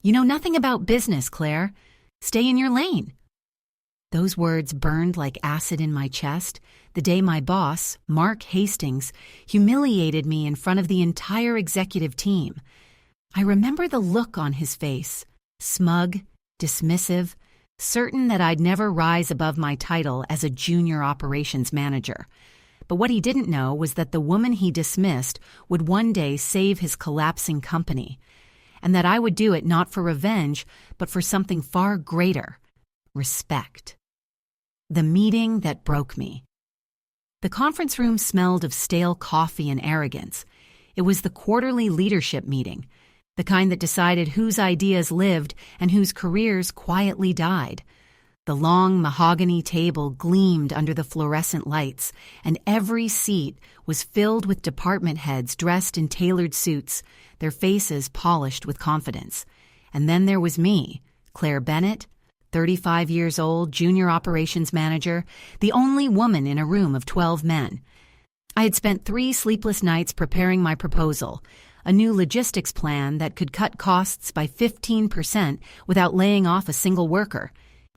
You know nothing about business, Claire. Stay in your lane. Those words burned like acid in my chest the day my boss, Mark Hastings, humiliated me in front of the entire executive team. I remember the look on his face, smug, dismissive, certain that I'd never rise above my title as a junior operations manager. But what he didn't know was that the woman he dismissed would one day save his collapsing company, and that I would do it not for revenge, but for something far greater: respect. The meeting that broke me. The conference room smelled of stale coffee and arrogance. It was the quarterly leadership meeting, the kind that decided whose ideas lived and whose careers quietly died. The long mahogany table gleamed under the fluorescent lights, and every seat was filled with department heads dressed in tailored suits, their faces polished with confidence. And then there was me, Claire Bennett, 35 years old, junior operations manager, the only woman in a room of 12 men. I had spent 3 sleepless nights preparing my proposal, a new logistics plan that could cut costs by 15% without laying off a single worker.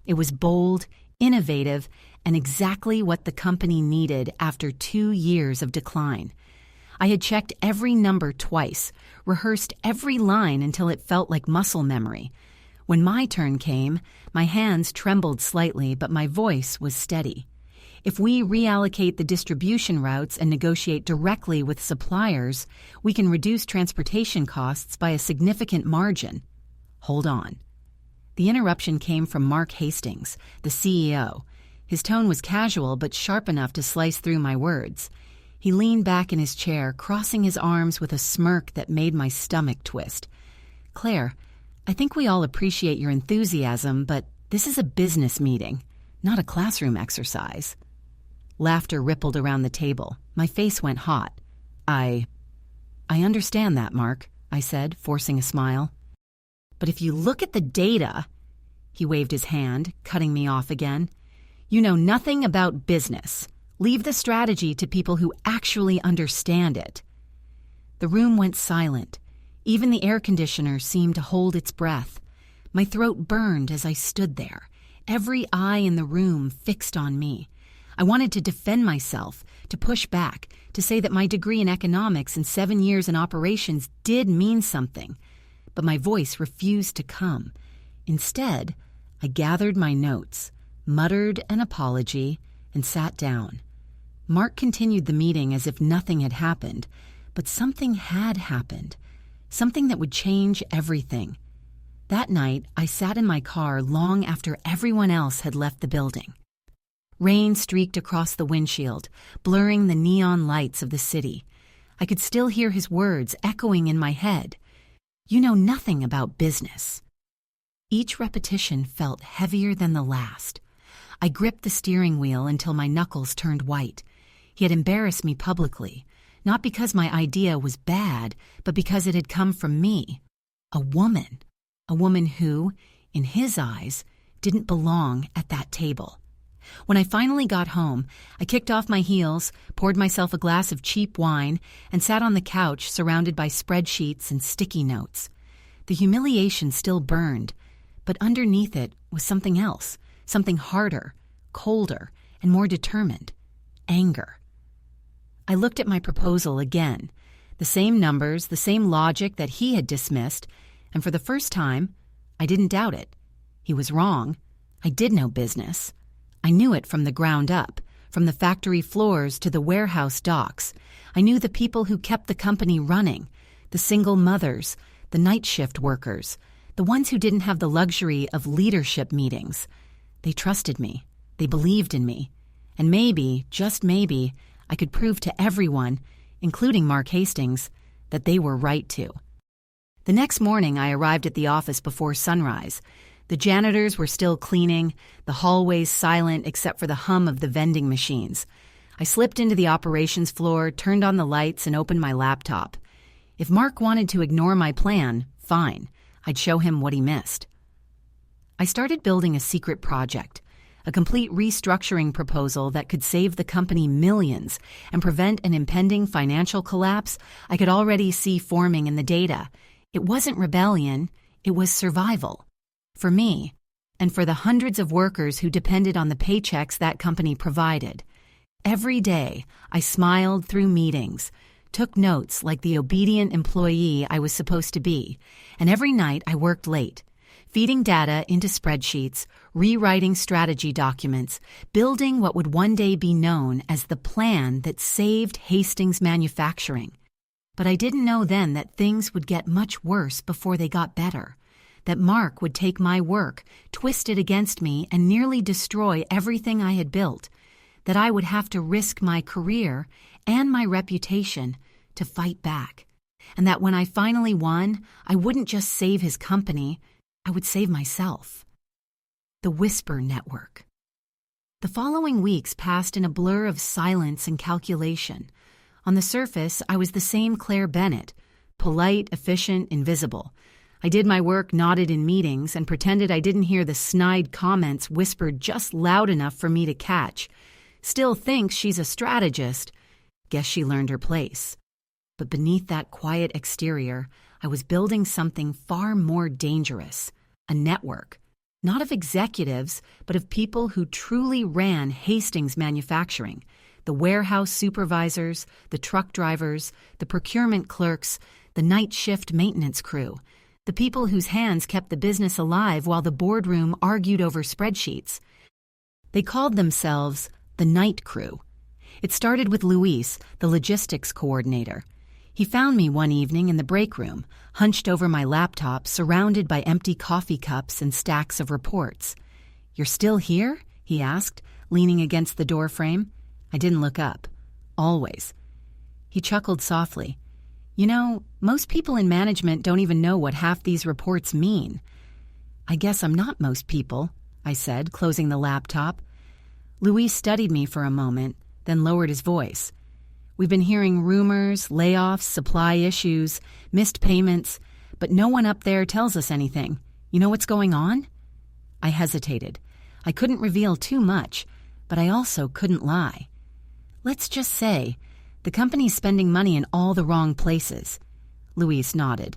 It was bold, innovative, and exactly what the company needed after 2 years of decline. I had checked every number twice, rehearsed every line until it felt like muscle memory. When my turn came, my hands trembled slightly, but my voice was steady. If we reallocate the distribution routes and negotiate directly with suppliers, we can reduce transportation costs by a significant margin. Hold on. The interruption came from Mark Hastings, the CEO. His tone was casual but sharp enough to slice through my words. He leaned back in his chair, crossing his arms with a smirk that made my stomach twist. Claire, I think we all appreciate your enthusiasm, but this is a business meeting, not a classroom exercise. Laughter rippled around the table. My face went hot. I understand that, Mark, I said, forcing a smile. But if you look at the data, he waved his hand, cutting me off again. You know nothing about business. Leave the strategy to people who actually understand it. The room went silent. Even the air conditioner seemed to hold its breath. My throat burned as I stood there, every eye in the room fixed on me. I wanted to defend myself, to push back, to say that my degree in economics and 7 years in operations did mean something. But my voice refused to come. Instead, I gathered my notes, muttered an apology, and sat down. Mark continued the meeting as if nothing had happened, but something had happened. Something that would change everything. That night, I sat in my car long after everyone else had left the building. Rain streaked across the windshield, blurring the neon lights of the city. I could still hear his words echoing in my head. You know nothing about business. Each repetition felt heavier than the last. I gripped the steering wheel until my knuckles turned white. He had embarrassed me publicly. Not because my idea was bad, but because it had come from me. A woman who, in his eyes, didn't belong at that table. When I finally got home, I kicked off my heels, poured myself a glass of cheap wine, and sat on the couch surrounded by spreadsheets and sticky notes. The humiliation still burned, but underneath it was something else, something harder, colder, and more determined: anger. I looked at my proposal again, the same numbers, the same logic that he had dismissed, and for the first time, I didn't doubt it. He was wrong. I did know business. I knew it from the ground up, from the factory floors to the warehouse docks. I knew the people who kept the company running, the single mothers, the night shift workers, the ones who didn't have the luxury of leadership meetings. They trusted me. They believed in me. And maybe, just maybe, I could prove to everyone, including Mark Hastings, that they were right to. The next morning, I arrived at the office before sunrise. The janitors were still cleaning, the hallways silent except for the hum of the vending machines. I slipped into the operations floor, turned on the lights, and opened my laptop. If Mark wanted to ignore my plan, fine. I'd show him what he missed. I started building a secret project, a complete restructuring proposal that could save the company millions and prevent an impending financial collapse I could already see forming in the data. It wasn't rebellion, It was survival. For me, and for the hundreds of workers who depended on the paychecks that company provided. Every day, I smiled through meetings, took notes like the obedient employee I was supposed to be, and every night I worked late, feeding data into spreadsheets, rewriting strategy documents, building what would one day be known as the plan that saved Hastings Manufacturing. But I didn't know then that things would get much worse before they got better, that Mark would take my work, twist it against me, and nearly destroy everything I had built, that I would have to risk my career and my reputation to fight back, and that when I finally won, I wouldn't just save his company, I would save myself. The Whisper Network. The following weeks passed in a blur of silence and calculation. On the surface, I was the same Claire Bennett, polite, efficient, invisible. I did my work, nodded in meetings, and pretended I didn't hear the snide comments whispered just loud enough for me to catch. Still thinks she's a strategist. Guess she learned her place. But beneath that quiet exterior, I was building something far more dangerous. A network. Not of executives, but of people who truly ran Hastings Manufacturing. The warehouse supervisors, the truck drivers, the procurement clerks, the night shift maintenance crew. The people whose hands kept the business alive while the boardroom argued over spreadsheets. They called themselves the Night Crew. It started with Luis, the logistics coordinator. He found me one evening in the break room, hunched over my laptop, surrounded by empty coffee cups and stacks of reports. "You're still here?" he asked, leaning against the door frame. I didn't look up. Always. He chuckled softly. "You know, most people in management don't even know what half these reports mean." "I guess I'm not most people," I said, closing the laptop. Luis studied me for a moment, then lowered his voice. "We've been hearing rumors, layoffs, supply issues, missed payments, but no one up there tells us anything. You know what's going on?" I hesitated. I couldn't reveal too much, but I also couldn't lie. "Let's just say, the company's spending money in all the wrong places." Luis nodded.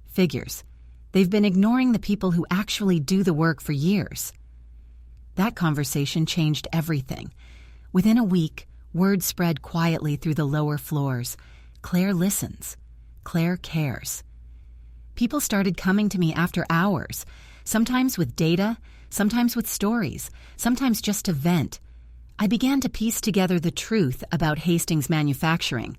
"Figures. They've been ignoring the people who actually do the work for years." That conversation changed everything. Within a week, word spread quietly through the lower floors. Claire listens. Claire cares. People started coming to me after hours, sometimes with data, sometimes with stories, sometimes just to vent. I began to piece together the truth about Hastings Manufacturing.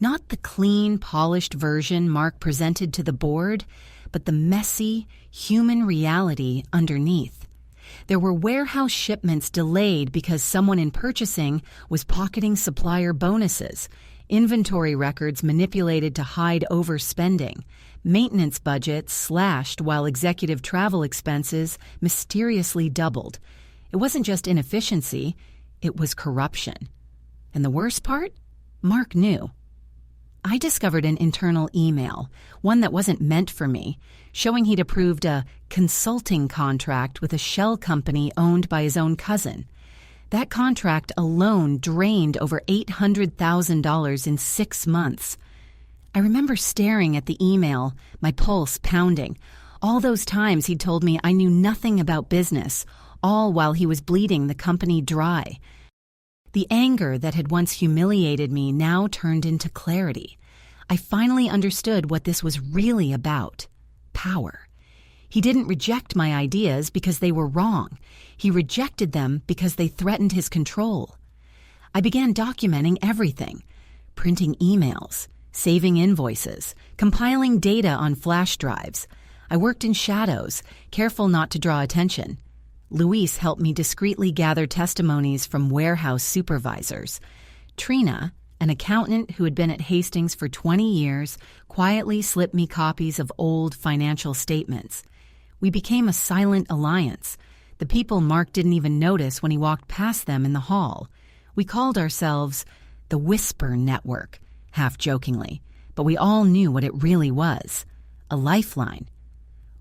Not the clean, polished version Mark presented to the board, but the messy, human reality underneath. There were warehouse shipments delayed because someone in purchasing was pocketing supplier bonuses, inventory records manipulated to hide overspending, maintenance budgets slashed while executive travel expenses mysteriously doubled. It wasn't just inefficiency, it was corruption. And the worst part? Mark knew. I discovered an internal email, one that wasn't meant for me, showing he'd approved a consulting contract with a shell company owned by his own cousin. That contract alone drained over $800,000 in 6 months. I remember staring at the email, my pulse pounding. All those times he'd told me I knew nothing about business, all while he was bleeding the company dry. The anger that had once humiliated me now turned into clarity. I finally understood what this was really about. Power. He didn't reject my ideas because they were wrong. He rejected them because they threatened his control. I began documenting everything. Printing emails, saving invoices, compiling data on flash drives. I worked in shadows, careful not to draw attention. Luis helped me discreetly gather testimonies from warehouse supervisors. Trina, an accountant who had been at Hastings for 20 years, quietly slipped me copies of old financial statements. We became a silent alliance. The people Mark didn't even notice when he walked past them in the hall. We called ourselves the Whisper Network, half-jokingly, but we all knew what it really was, a lifeline.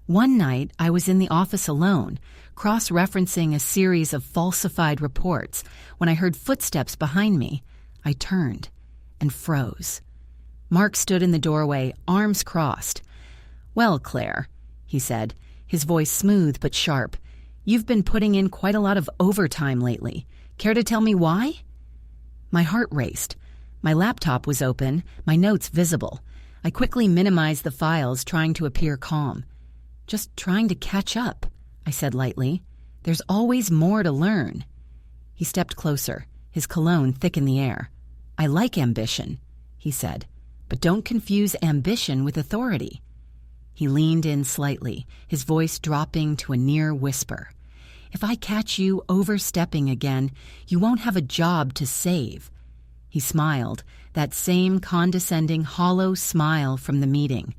One night, I was in the office alone, cross-referencing a series of falsified reports, when I heard footsteps behind me. I turned and froze. Mark stood in the doorway, arms crossed. "Well, Claire," he said, his voice smooth but sharp. "You've been putting in quite a lot of overtime lately. Care to tell me why?" My heart raced. My laptop was open, my notes visible. I quickly minimized the files, trying to appear calm. "Just trying to catch up," I said lightly. "There's always more to learn." He stepped closer, his cologne thick in the air. "I like ambition," he said, "but don't confuse ambition with authority." He leaned in slightly, his voice dropping to a near whisper. "If I catch you overstepping again, you won't have a job to save." He smiled, that same condescending, hollow smile from the meeting,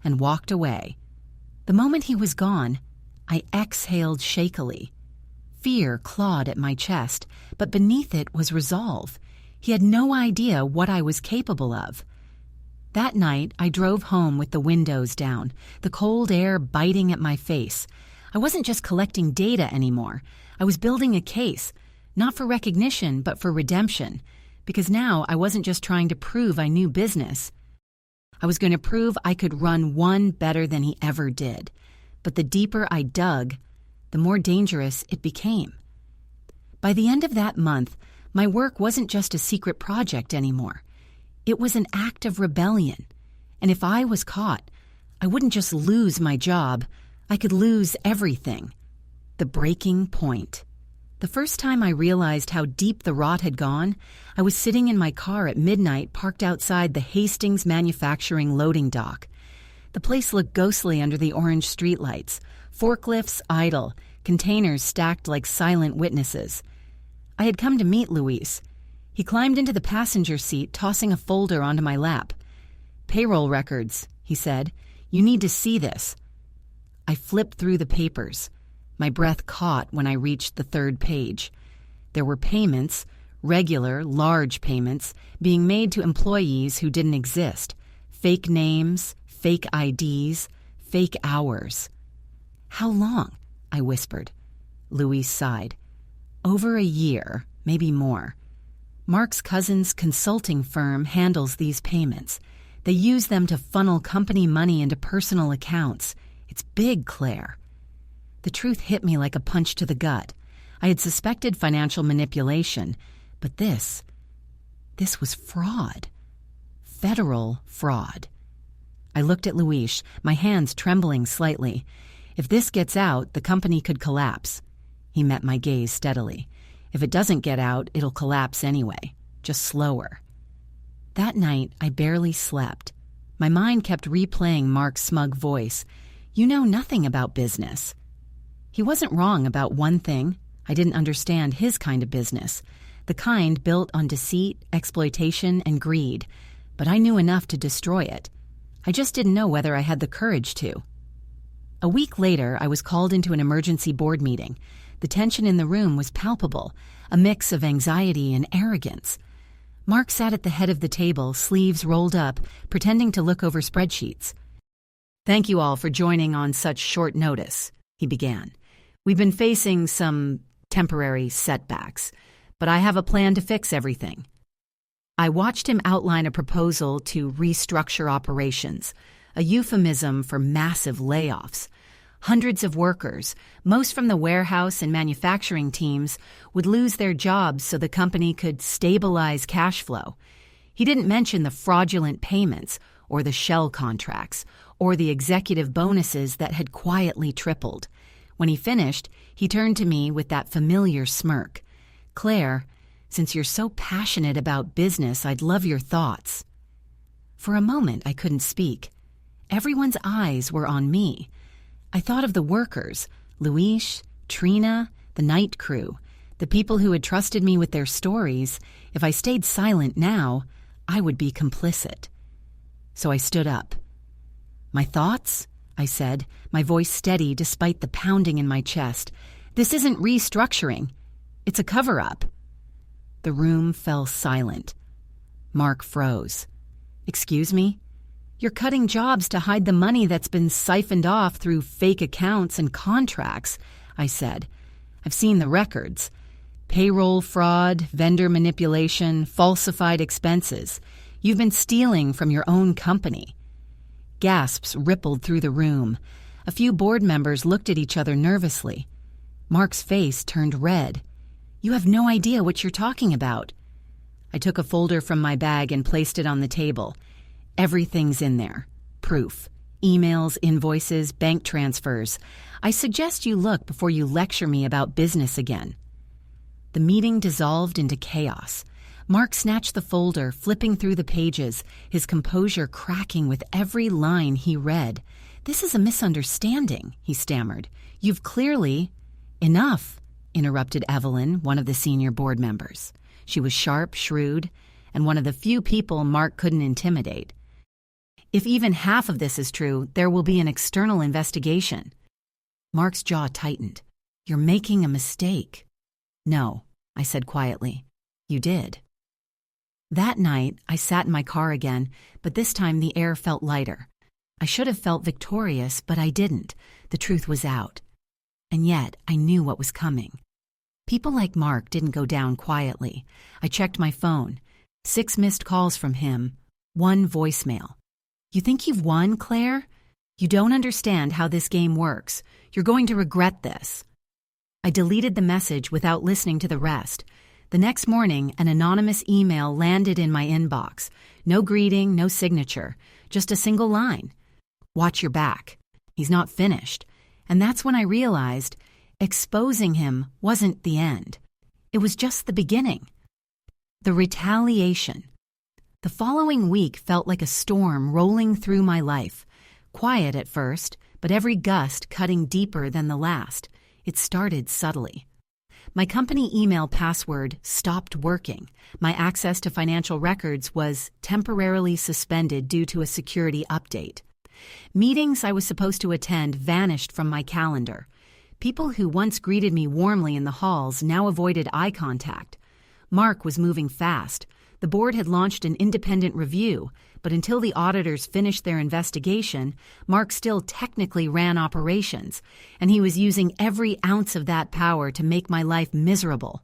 and walked away. The moment he was gone, I exhaled shakily. Fear clawed at my chest, but beneath it was resolve. He had no idea what I was capable of. That night, I drove home with the windows down, the cold air biting at my face. I wasn't just collecting data anymore. I was building a case, not for recognition, but for redemption. Because now I wasn't just trying to prove I knew business. I was going to prove I could run one better than he ever did. But the deeper I dug, the more dangerous it became. By the end of that month, my work wasn't just a secret project anymore. It was an act of rebellion. And if I was caught, I wouldn't just lose my job, I could lose everything. The breaking point. The first time I realized how deep the rot had gone, I was sitting in my car at midnight parked outside the Hastings manufacturing loading dock. The place looked ghostly under the orange streetlights, forklifts idle, containers stacked like silent witnesses. I had come to meet Luis. He climbed into the passenger seat, tossing a folder onto my lap. "Payroll records," he said. "You need to see this." I flipped through the papers. My breath caught when I reached the third page. There were payments, regular, large payments, being made to employees who didn't exist. Fake names, fake IDs, fake hours. "How long?" I whispered. Luis sighed. "Over a year, maybe more. Mark's cousin's consulting firm handles these payments. They use them to funnel company money into personal accounts. It's big, Claire." The truth hit me like a punch to the gut. I had suspected financial manipulation, but this was fraud. Federal fraud. I looked at Luis, my hands trembling slightly. If this gets out, the company could collapse. He met my gaze steadily. If it doesn't get out, it'll collapse anyway, just slower. That night, I barely slept. My mind kept replaying Mark's smug voice. "You know nothing about business." He wasn't wrong about one thing. I didn't understand his kind of business, the kind built on deceit, exploitation, and greed, but I knew enough to destroy it. I just didn't know whether I had the courage to. A week later, I was called into an emergency board meeting. The tension in the room was palpable, a mix of anxiety and arrogance. Mark sat at the head of the table, sleeves rolled up, pretending to look over spreadsheets. "Thank you all for joining on such short notice," he began. "We've been facing some temporary setbacks, but I have a plan to fix everything." I watched him outline a proposal to restructure operations, a euphemism for massive layoffs. Hundreds of workers, most from the warehouse and manufacturing teams, would lose their jobs so the company could stabilize cash flow. He didn't mention the fraudulent payments, or the shell contracts, or the executive bonuses that had quietly tripled. When he finished, he turned to me with that familiar smirk. "Claire, since you're so passionate about business, I'd love your thoughts." For a moment, I couldn't speak. Everyone's eyes were on me. I thought of the workers, Luis, Trina, the night crew, the people who had trusted me with their stories. If I stayed silent now, I would be complicit. So I stood up. "My thoughts?" I said, my voice steady despite the pounding in my chest. "This isn't restructuring. It's a cover-up." The room fell silent. Mark froze. "Excuse me? You're cutting jobs to hide the money that's been siphoned off through fake accounts and contracts," I said. "I've seen the records. Payroll fraud, vendor manipulation, falsified expenses. You've been stealing from your own company." Gasps rippled through the room. A few board members looked at each other nervously. Mark's face turned red. "You have no idea what you're talking about." I took a folder from my bag and placed it on the table. Everything's in there. Proof. Emails, invoices, bank transfers. I suggest you look before you lecture me about business again. The meeting dissolved into chaos. Mark snatched the folder, flipping through the pages, his composure cracking with every line he read. "This is a misunderstanding," he stammered. "You've clearly—" "Enough," interrupted Evelyn, one of the senior board members. She was sharp, shrewd, and one of the few people Mark couldn't intimidate. "If even half of this is true, there will be an external investigation." Mark's jaw tightened. "You're making a mistake." "No," I said quietly. "You did." That night, I sat in my car again, but this time the air felt lighter. I should have felt victorious, but I didn't. The truth was out. And yet, I knew what was coming. People like Mark didn't go down quietly. I checked my phone. 6 missed calls from him, 1 voicemail. "You think you've won, Claire? You don't understand how this game works. You're going to regret this." I deleted the message without listening to the rest. The next morning, an anonymous email landed in my inbox. No greeting, no signature, just a single line. "Watch your back. He's not finished." And that's when I realized exposing him wasn't the end. It was just the beginning. The retaliation. The following week felt like a storm rolling through my life. Quiet at first, but every gust cutting deeper than the last. It started subtly. My company email password stopped working. My access to financial records was temporarily suspended due to a security update. Meetings I was supposed to attend vanished from my calendar. People who once greeted me warmly in the halls now avoided eye contact. Mark was moving fast. The board had launched an independent review, but until the auditors finished their investigation, Mark still technically ran operations, and he was using every ounce of that power to make my life miserable.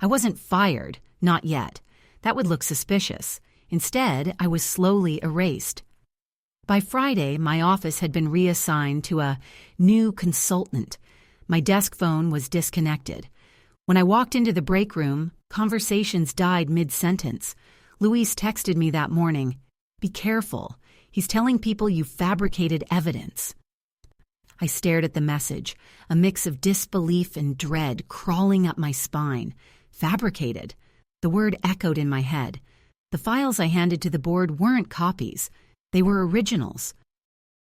I wasn't fired, not yet. That would look suspicious. Instead, I was slowly erased. By Friday, my office had been reassigned to a new consultant. My desk phone was disconnected. When I walked into the break room, conversations died mid-sentence. Luis texted me that morning, "Be careful. He's telling people you fabricated evidence." I stared at the message, a mix of disbelief and dread crawling up my spine. Fabricated. The word echoed in my head. The files I handed to the board weren't copies. They were originals.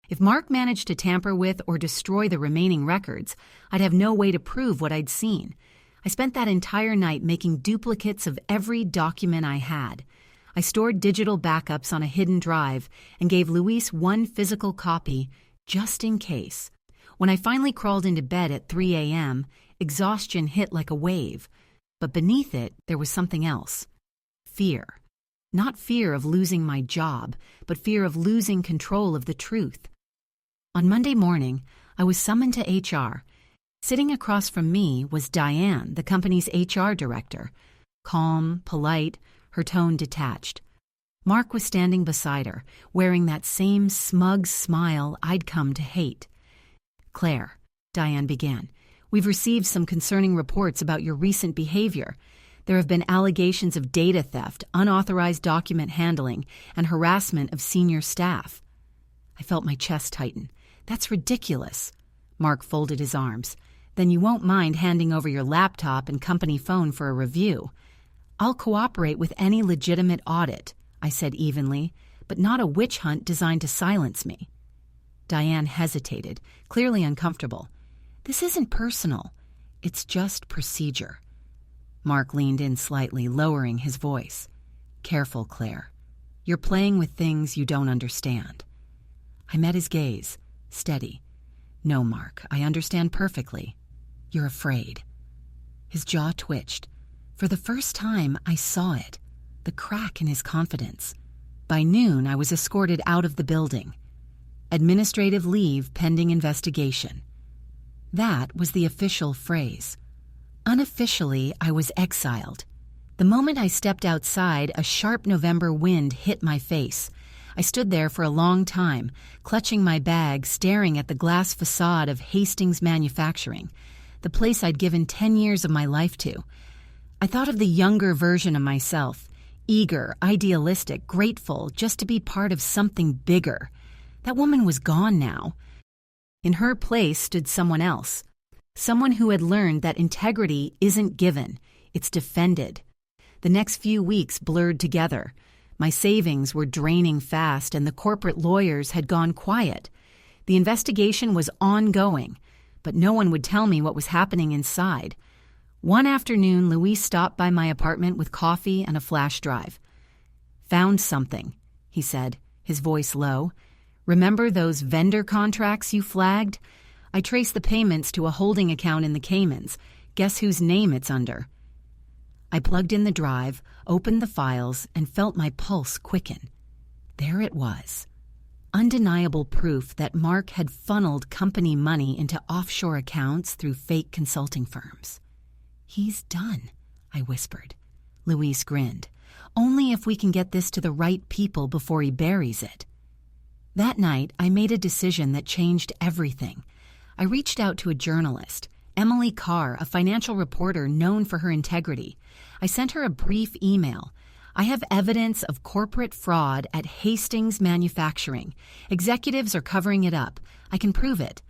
If Mark managed to tamper with or destroy the remaining records, I'd have no way to prove what I'd seen. I spent that entire night making duplicates of every document I had. I stored digital backups on a hidden drive and gave Luis 1 physical copy, just in case. When I finally crawled into bed at 3 a.m., exhaustion hit like a wave. But beneath it, there was something else. Fear. Not fear of losing my job, but fear of losing control of the truth. On Monday morning, I was summoned to HR. Sitting across from me was Diane, the company's HR director. Calm, polite, her tone detached. Mark was standing beside her, wearing that same smug smile I'd come to hate. "Claire," Diane began, "we've received some concerning reports about your recent behavior. There have been allegations of data theft, unauthorized document handling, and harassment of senior staff." I felt my chest tighten. "That's ridiculous." Mark folded his arms. "Then you won't mind handing over your laptop and company phone for a review." "I'll cooperate with any legitimate audit," I said evenly, "but not a witch hunt designed to silence me." Diane hesitated, clearly uncomfortable. "This isn't personal. It's just procedure." Mark leaned in slightly, lowering his voice. "Careful, Claire. You're playing with things you don't understand." I met his gaze, steady. "No, Mark, I understand perfectly. You're afraid." His jaw twitched. For the first time, I saw it, the crack in his confidence. By noon, I was escorted out of the building. Administrative leave pending investigation. That was the official phrase. Unofficially, I was exiled. The moment I stepped outside, a sharp November wind hit my face. I stood there for a long time, clutching my bag, staring at the glass facade of Hastings Manufacturing, the place I'd given 10 years of my life to. I thought of the younger version of myself, eager, idealistic, grateful just to be part of something bigger. That woman was gone now. In her place stood someone else, someone who had learned that integrity isn't given, it's defended. The next few weeks blurred together. My savings were draining fast, and the corporate lawyers had gone quiet. The investigation was ongoing, but no one would tell me what was happening inside. One afternoon, Luis stopped by my apartment with coffee and a flash drive. "Found something," he said, his voice low. "Remember those vendor contracts you flagged? I traced the payments to a holding account in the Caymans. Guess whose name it's under?" I plugged in the drive, opened the files, and felt my pulse quicken. There it was. Undeniable proof that Mark had funneled company money into offshore accounts through fake consulting firms. "He's done," I whispered. Luis grinned. "Only if we can get this to the right people before he buries it." That night, I made a decision that changed everything. I reached out to a journalist, Emily Carr, a financial reporter known for her integrity. I sent her a brief email. "I have evidence of corporate fraud at Hastings Manufacturing. Executives are covering it up. I can prove it.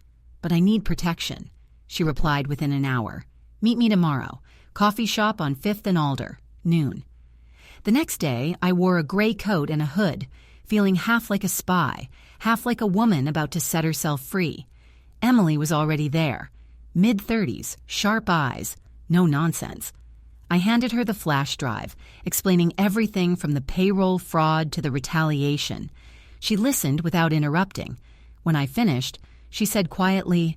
But I need protection." She replied within an hour. "Meet me tomorrow. Coffee shop on 5th and Alder, noon." The next day, I wore a gray coat and a hood, feeling half like a spy, half like a woman about to set herself free. Emily was already there. Mid-30s, sharp eyes, no nonsense. I handed her the flash drive, explaining everything from the payroll fraud to the retaliation. She listened without interrupting. When I finished, she said quietly,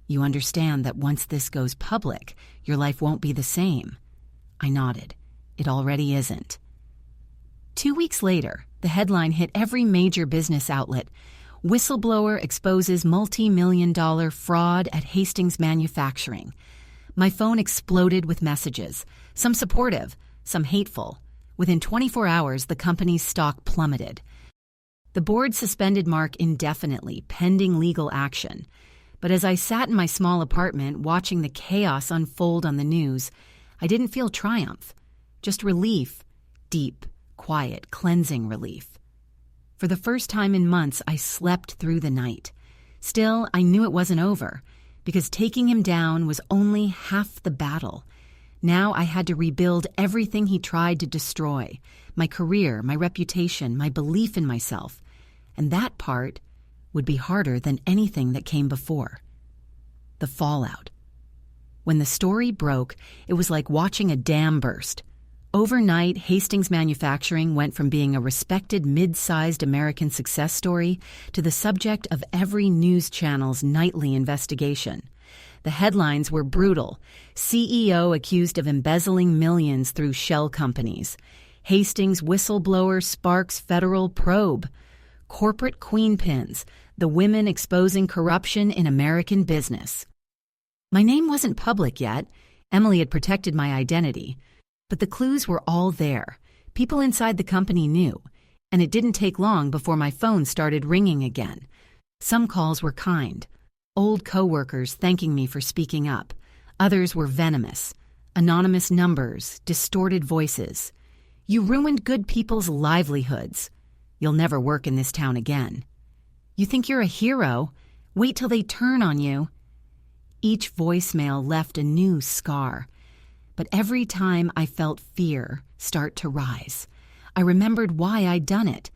"You understand that once this goes public, your life won't be the same." I nodded. It already isn't. 2 weeks later, the headline hit every major business outlet. "Whistleblower exposes multi-million-dollar fraud at Hastings Manufacturing." My phone exploded with messages, some supportive, some hateful. Within 24 hours, the company's stock plummeted. The board suspended Mark indefinitely, pending legal action. But as I sat in my small apartment watching the chaos unfold on the news, I didn't feel triumph, just relief, deep, quiet, cleansing relief. For the first time in months, I slept through the night. Still, I knew it wasn't over, because taking him down was only half the battle. Now I had to rebuild everything he tried to destroy, my career, my reputation, my belief in myself. And that part would be harder than anything that came before. The fallout. When the story broke, it was like watching a dam burst. Overnight, Hastings Manufacturing went from being a respected mid-sized American success story to the subject of every news channel's nightly investigation. The headlines were brutal. CEO accused of embezzling millions through shell companies. Hastings whistleblower sparks federal probe. Corporate queenpins, the women exposing corruption in American business. My name wasn't public yet. Emily had protected my identity. But the clues were all there. People inside the company knew, and it didn't take long before my phone started ringing again. Some calls were kind, old coworkers thanking me for speaking up. Others were venomous, anonymous numbers, distorted voices. "You ruined good people's livelihoods. You'll never work in this town again. You think you're a hero? Wait till they turn on you." Each voicemail left a new scar. But every time I felt fear start to rise, I remembered why I'd done it.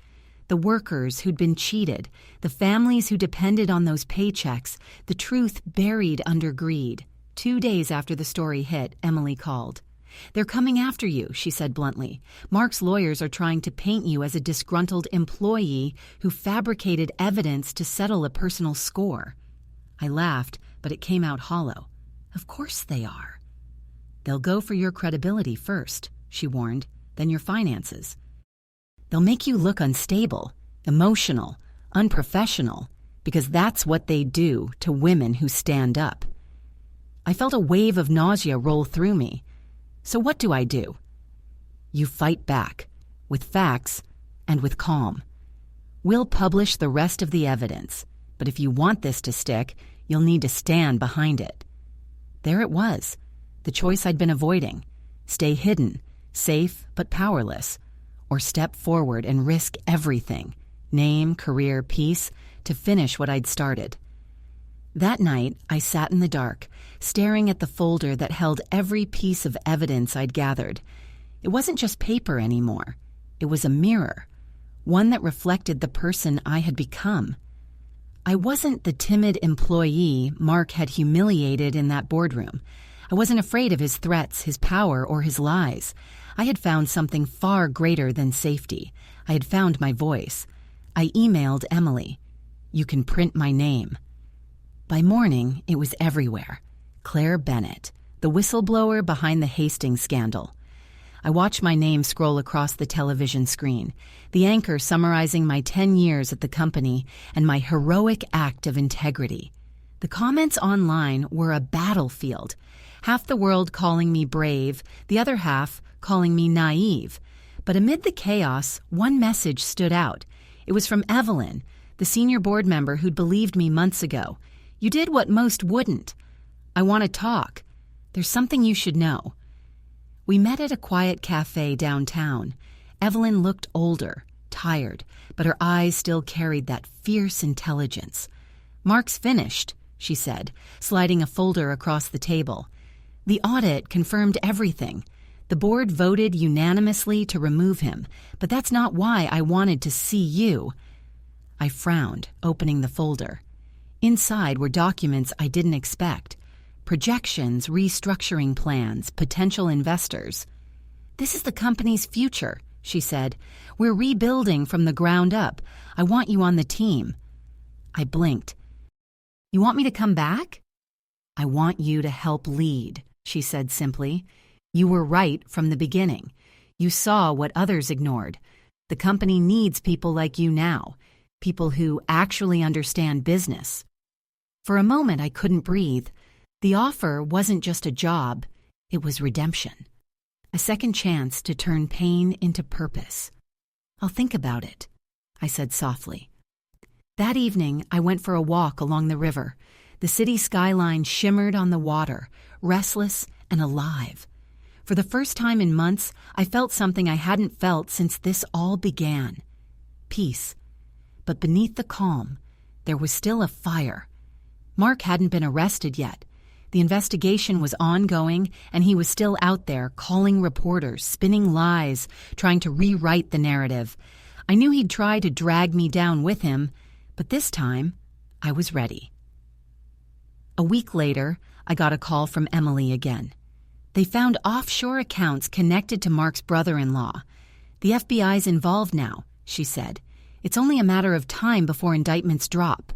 The workers who'd been cheated, the families who depended on those paychecks, the truth buried under greed. 2 days after the story hit, Emily called. "They're coming after you," she said bluntly. "Mark's lawyers are trying to paint you as a disgruntled employee who fabricated evidence to settle a personal score." I laughed, but it came out hollow. "Of course they are." "They'll go for your credibility first," she warned, "then your finances. They'll make you look unstable, emotional, unprofessional, because that's what they do to women who stand up." I felt a wave of nausea roll through me. So what do I do? You fight back, with facts and with calm. We'll publish the rest of the evidence, but if you want this to stick, you'll need to stand behind it. There it was, the choice I'd been avoiding. Stay hidden, safe but powerless, or step forward and risk everything, name, career, peace, to finish what I'd started. That night, I sat in the dark, staring at the folder that held every piece of evidence I'd gathered. It wasn't just paper anymore. It was a mirror, one that reflected the person I had become. I wasn't the timid employee Mark had humiliated in that boardroom. I wasn't afraid of his threats, his power, or his lies. I had found something far greater than safety. I had found my voice. I emailed Emily. "You can print my name." By morning, it was everywhere. Claire Bennett, the whistleblower behind the Hastings scandal. I watched my name scroll across the television screen, the anchor summarizing my 10 years at the company and my heroic act of integrity. The comments online were a battlefield, half the world calling me brave, the other half calling me naive. But amid the chaos, one message stood out. It was from Evelyn, the senior board member who'd believed me months ago. "You did what most wouldn't. I want to talk. There's something you should know." We met at a quiet cafe downtown. Evelyn looked older, tired, but her eyes still carried that fierce intelligence. "Mark's finished," she said, sliding a folder across the table. "The audit confirmed everything. The board voted unanimously to remove him, but that's not why I wanted to see you." I frowned, opening the folder. Inside were documents I didn't expect. Projections, restructuring plans, potential investors. "This is the company's future," she said. "We're rebuilding from the ground up. I want you on the team." I blinked. "You want me to come back?" "I want you to help lead," she said simply. "You were right from the beginning. You saw what others ignored. The company needs people like you now, people who actually understand business." For a moment, I couldn't breathe. The offer wasn't just a job, it was redemption. A second chance to turn pain into purpose. "I'll think about it," I said softly. That evening, I went for a walk along the river. The city skyline shimmered on the water, restless and alive. For the first time in months, I felt something I hadn't felt since this all began. Peace. But beneath the calm, there was still a fire. Mark hadn't been arrested yet. The investigation was ongoing, and he was still out there calling reporters, spinning lies, trying to rewrite the narrative. I knew he'd try to drag me down with him, but this time, I was ready. A week later, I got a call from Emily again. They found offshore accounts connected to Mark's brother-in-law. "The FBI's involved now," she said. "It's only a matter of time before indictments drop."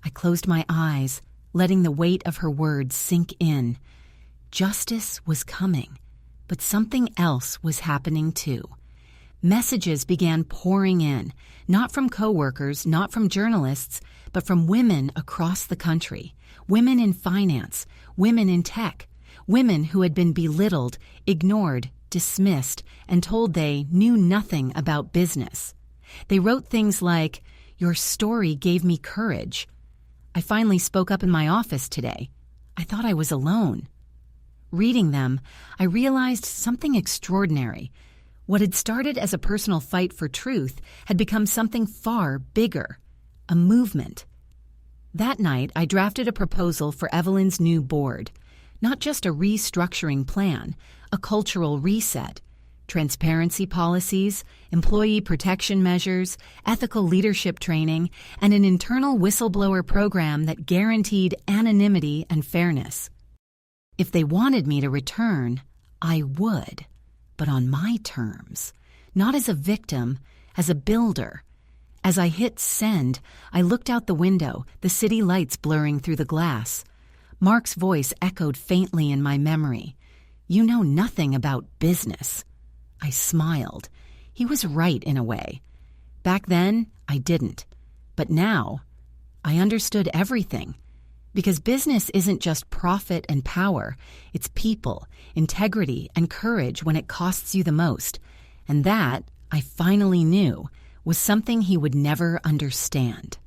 I closed my eyes, letting the weight of her words sink in. Justice was coming, but something else was happening too. Messages began pouring in, not from coworkers, not from journalists, but from women across the country. Women in finance, women in tech, women who had been belittled, ignored, dismissed, and told they knew nothing about business. They wrote things like, "Your story gave me courage. I finally spoke up in my office today. I thought I was alone." Reading them, I realized something extraordinary. What had started as a personal fight for truth had become something far bigger, a movement. That night, I drafted a proposal for Evelyn's new board. Not just a restructuring plan, a cultural reset. Transparency policies, employee protection measures, ethical leadership training, and an internal whistleblower program that guaranteed anonymity and fairness. If they wanted me to return, I would, but on my terms, not as a victim, as a builder. As I hit send, I looked out the window, the city lights blurring through the glass. Mark's voice echoed faintly in my memory. "You know nothing about business." I smiled. He was right in a way. Back then, I didn't. But now, I understood everything. Because business isn't just profit and power. It's people, integrity, and courage when it costs you the most. And that, I finally knew, was something he would never understand.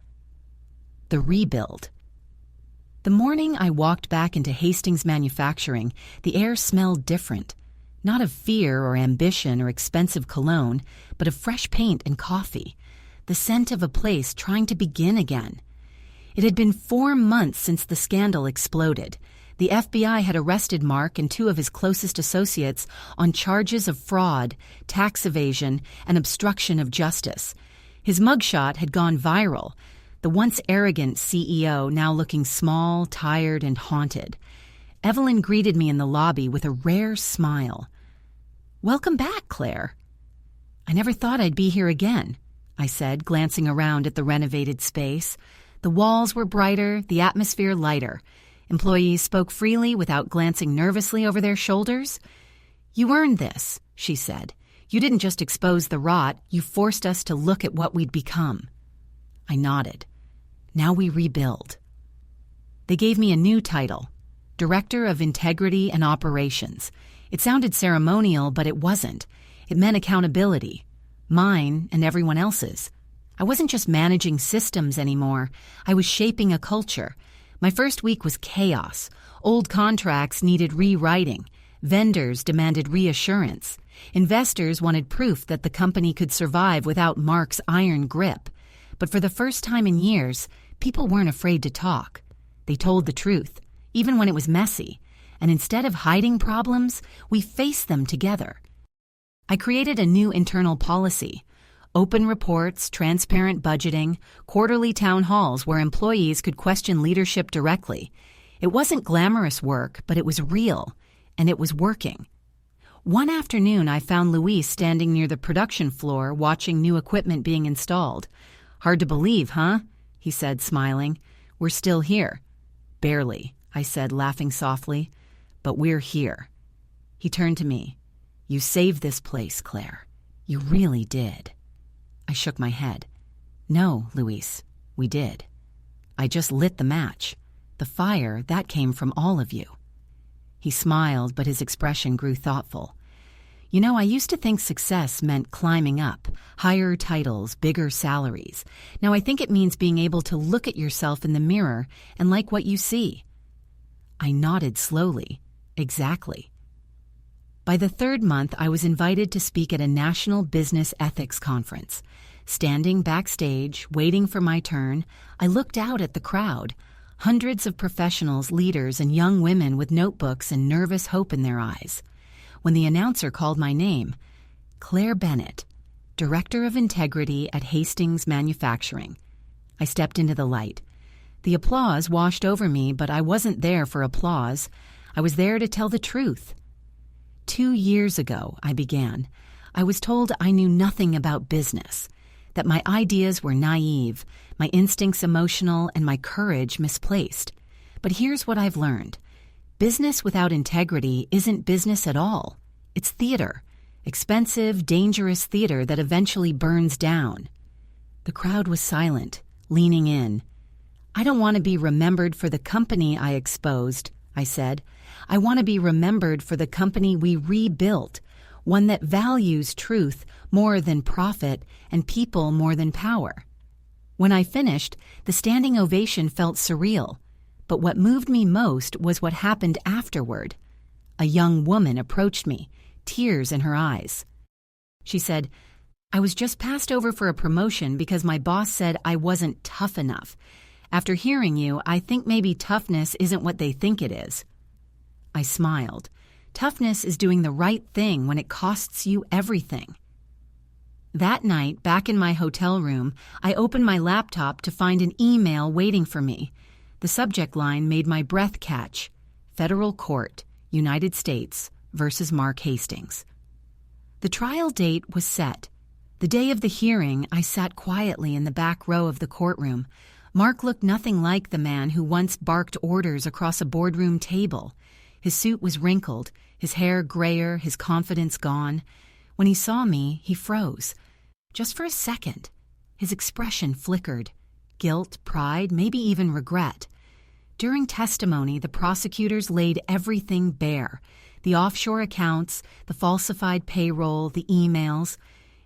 The rebuild. The morning I walked back into Hastings Manufacturing, the air smelled different. Not of fear or ambition or expensive cologne, but of fresh paint and coffee. The scent of a place trying to begin again. It had been 4 months since the scandal exploded. The FBI had arrested Mark and 2 of his closest associates on charges of fraud, tax evasion, and obstruction of justice. His mugshot had gone viral, the once arrogant CEO now looking small, tired, and haunted. Evelyn greeted me in the lobby with a rare smile. "Welcome back, Claire." "I never thought I'd be here again," I said, glancing around at the renovated space. The walls were brighter, the atmosphere lighter. Employees spoke freely without glancing nervously over their shoulders. "You earned this," she said. "You didn't just expose the rot, you forced us to look at what we'd become." I nodded. Now we rebuild. They gave me a new title, Director of Integrity and Operations. It sounded ceremonial, but it wasn't. It meant accountability. Mine and everyone else's. I wasn't just managing systems anymore. I was shaping a culture. My first week was chaos. Old contracts needed rewriting. Vendors demanded reassurance. Investors wanted proof that the company could survive without Mark's iron grip. But for the first time in years, people weren't afraid to talk. They told the truth, even when it was messy. And instead of hiding problems, we faced them together. I created a new internal policy. Open reports, transparent budgeting, quarterly town halls where employees could question leadership directly. It wasn't glamorous work, but it was real, and it was working. One afternoon, I found Luis standing near the production floor watching new equipment being installed. "Hard to believe, huh?" he said, smiling. "We're still here." "Barely," I said, laughing softly. "But we're here." He turned to me. "You saved this place, Claire. You really did." I shook my head. "No, Luis, we did. I just lit the match. The fire, that came from all of you." He smiled, but his expression grew thoughtful. "You know, I used to think success meant climbing up, higher titles, bigger salaries. Now I think it means being able to look at yourself in the mirror and like what you see." I nodded slowly. Exactly. By the 3rd month, I was invited to speak at a national business ethics conference. Standing backstage, waiting for my turn, I looked out at the crowd. Hundreds of professionals, leaders, and young women with notebooks and nervous hope in their eyes. When the announcer called my name, Claire Bennett, Director of Integrity at Hastings Manufacturing, I stepped into the light. The applause washed over me, but I wasn't there for applause. I was there to tell the truth. 2 years ago, I began, I was told I knew nothing about business, that my ideas were naive, my instincts emotional, and my courage misplaced. But here's what I've learned. Business without integrity isn't business at all. It's theater. Expensive, dangerous theater that eventually burns down. The crowd was silent, leaning in. "I don't want to be remembered for the company I exposed," I said. "I want to be remembered for the company we rebuilt, one that values truth more than profit and people more than power." When I finished, the standing ovation felt surreal. But what moved me most was what happened afterward. A young woman approached me, tears in her eyes. She said, "I was just passed over for a promotion because my boss said I wasn't tough enough. After hearing you, I think maybe toughness isn't what they think it is." I smiled. Toughness is doing the right thing when it costs you everything. That night, back in my hotel room, I opened my laptop to find an email waiting for me. The subject line made my breath catch. Federal Court, United States versus Mark Hastings. The trial date was set. The day of the hearing, I sat quietly in the back row of the courtroom. Mark looked nothing like the man who once barked orders across a boardroom table. His suit was wrinkled, his hair grayer, his confidence gone. When he saw me, he froze. Just for a second. His expression flickered. Guilt, pride, maybe even regret. During testimony, the prosecutors laid everything bare. The offshore accounts, the falsified payroll, the emails.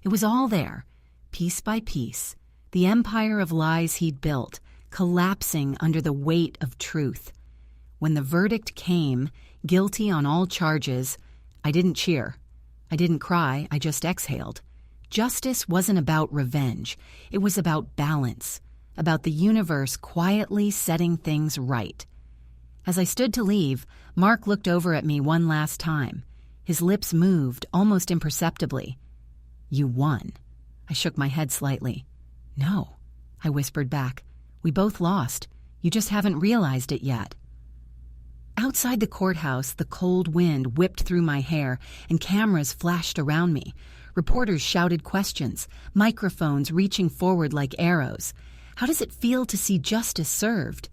It was all there. piece by piece, the empire of lies he'd built, collapsing under the weight of truth. When the verdict came, guilty on all charges, I didn't cheer. I didn't cry, I just exhaled. Justice wasn't about revenge. It was about balance, about the universe quietly setting things right. As I stood to leave, Mark looked over at me one last time. His lips moved, almost imperceptibly. "You won." I shook my head slightly. "No," I whispered back. "We both lost. You just haven't realized it yet." Outside the courthouse, the cold wind whipped through my hair and cameras flashed around me. Reporters shouted questions, microphones reaching forward like arrows. How does it feel to see justice served?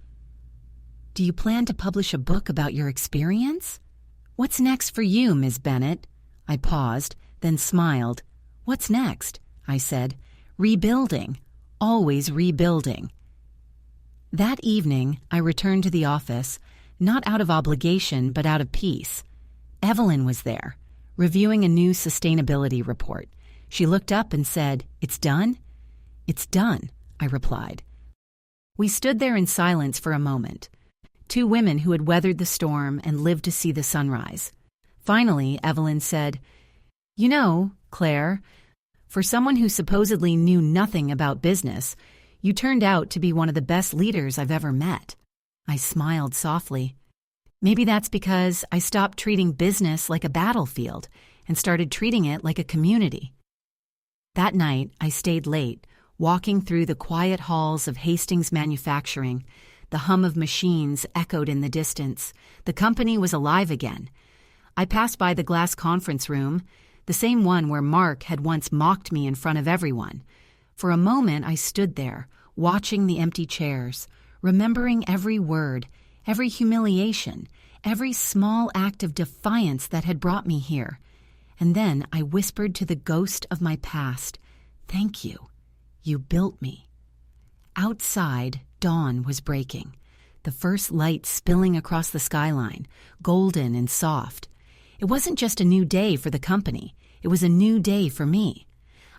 "Do you plan to publish a book about your experience?" "What's next for you, Ms. Bennett?" I paused, then smiled. "What's next?" I said. "Rebuilding. Always rebuilding." That evening, I returned to the office, not out of obligation, but out of peace. Evelyn was there, reviewing a new sustainability report. She looked up and said, "It's done?" "It's done," I replied. We stood there in silence for a moment, two women who had weathered the storm and lived to see the sunrise. Finally, Evelyn said, "You know, Claire, for someone who supposedly knew nothing about business, you turned out to be one of the best leaders I've ever met." I smiled softly. Maybe that's because I stopped treating business like a battlefield and started treating it like a community. That night, I stayed late, walking through the quiet halls of Hastings Manufacturing. The hum of machines echoed in the distance. The company was alive again. I passed by the glass conference room, the same one where Mark had once mocked me in front of everyone. For a moment, I stood there, watching the empty chairs, remembering every word, every humiliation, every small act of defiance that had brought me here. And then I whispered to the ghost of my past, "Thank you. You built me." Outside, dawn was breaking, the first light spilling across the skyline, golden and soft. It wasn't just a new day for the company. It was a new day for me.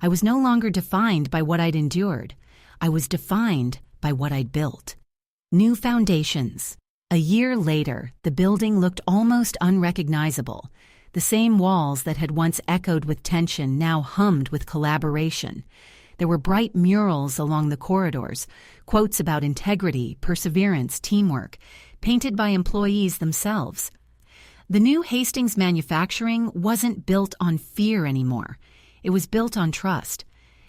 I was no longer defined by what I'd endured. I was defined by what I'd built. New foundations. A year later, the building looked almost unrecognizable. The same walls that had once echoed with tension now hummed with collaboration. There were bright murals along the corridors, quotes about integrity, perseverance, teamwork, painted by employees themselves. The new Hastings Manufacturing wasn't built on fear anymore. It was built on trust.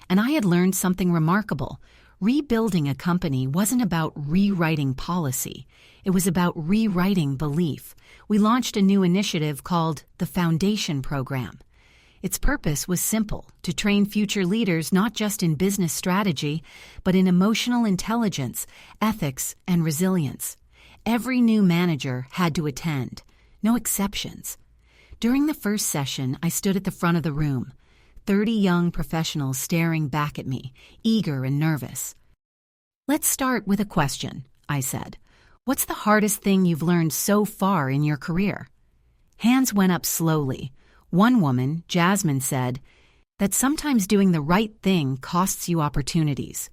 And I had learned something remarkable. Rebuilding a company wasn't about rewriting policy. It was about rewriting belief. We launched a new initiative called the Foundation Program. Its purpose was simple, to train future leaders not just in business strategy, but in emotional intelligence, ethics, and resilience. Every new manager had to attend, no exceptions. During the first session, I stood at the front of the room, 30 young professionals staring back at me, eager and nervous. "Let's start with a question," I said. "What's the hardest thing you've learned so far in your career?" Hands went up slowly. One woman, Jasmine, said that sometimes doing the right thing costs you opportunities.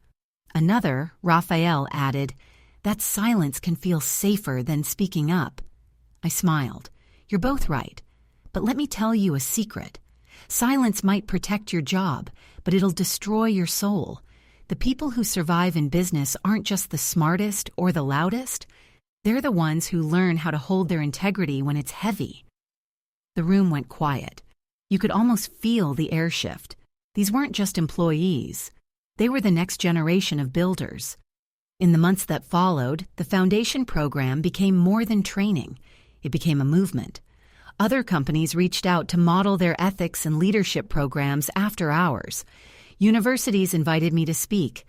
Another, Raphael, added that silence can feel safer than speaking up. I smiled. "You're both right. But let me tell you a secret. Silence might protect your job, but it'll destroy your soul. The people who survive in business aren't just the smartest or the loudest. They're the ones who learn how to hold their integrity when it's heavy." The room went quiet. You could almost feel the air shift. These weren't just employees. They were the next generation of builders. In the months that followed, the foundation program became more than training. It became a movement. Other companies reached out to model their ethics and leadership programs after hours. Universities invited me to speak.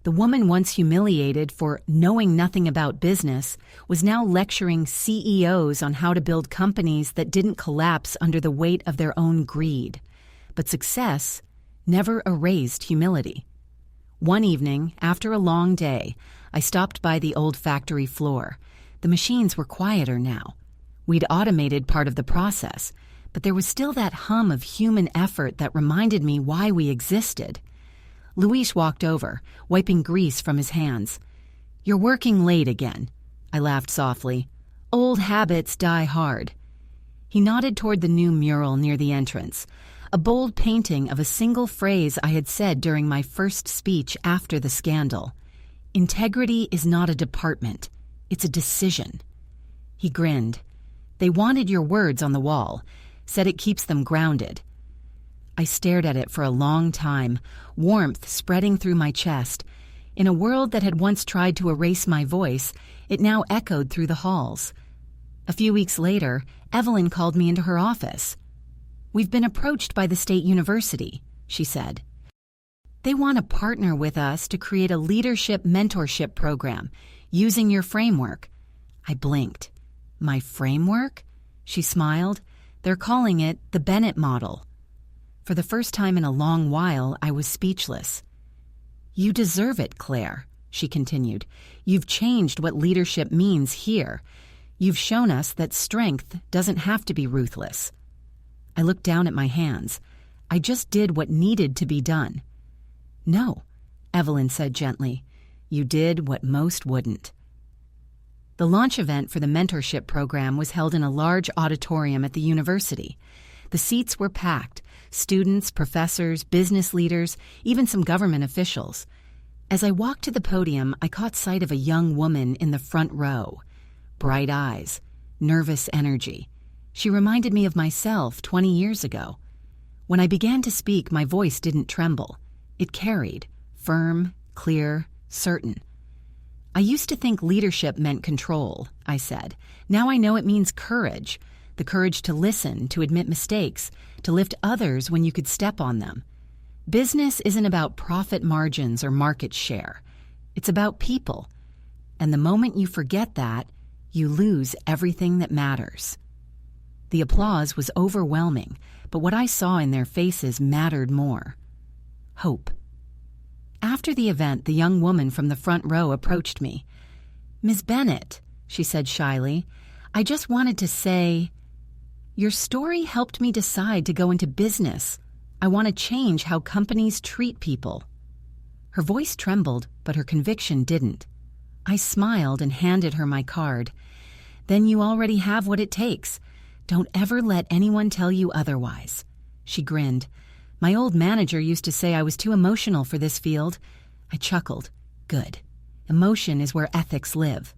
The woman once humiliated for knowing nothing about business was now lecturing CEOs on how to build companies that didn't collapse under the weight of their own greed. But success never erased humility. One evening, after a long day, I stopped by the old factory floor. The machines were quieter now. We'd automated part of the process, but there was still that hum of human effort that reminded me why we existed. Luis walked over, wiping grease from his hands. "You're working late again." I laughed softly. "Old habits die hard." He nodded toward the new mural near the entrance, a bold painting of a single phrase I had said during my first speech after the scandal. "Integrity is not a department, it's a decision." He grinned. "They wanted your words on the wall, said it keeps them grounded." I stared at it for a long time, warmth spreading through my chest. In a world that had once tried to erase my voice, it now echoed through the halls. A few weeks later, Evelyn called me into her office. "We've been approached by the state university," she said. "They want to partner with us to create a leadership mentorship program using your framework." I blinked. "My framework?" She smiled. "They're calling it the Bennett model." For the first time in a long while, I was speechless. "You deserve it, Claire," she continued. "You've changed what leadership means here. You've shown us that strength doesn't have to be ruthless." I looked down at my hands. I just did what needed to be done. "No," Evelyn said gently. "You did what most wouldn't." The launch event for the mentorship program was held in a large auditorium at the university. The seats were packed. Students, professors, business leaders, even some government officials. As I walked to the podium, I caught sight of a young woman in the front row. Bright eyes, nervous energy. She reminded me of myself 20 years ago. When I began to speak, my voice didn't tremble. It carried, firm, clear, certain. "I used to think leadership meant control," I said. "Now I know it means courage. The courage to listen, to admit mistakes, to lift others when you could step on them. Business isn't about profit margins or market share. It's about people. And the moment you forget that, you lose everything that matters." The applause was overwhelming, but what I saw in their faces mattered more. Hope. After the event, the young woman from the front row approached me. "Ms. Bennett," she said shyly, "I just wanted to say, your story helped me decide to go into business. I want to change how companies treat people." Her voice trembled, but her conviction didn't. I smiled and handed her my card. "Then you already have what it takes. Don't ever let anyone tell you otherwise." She grinned. "My old manager used to say I was too emotional for this field." I chuckled. Good. Emotion is where ethics live.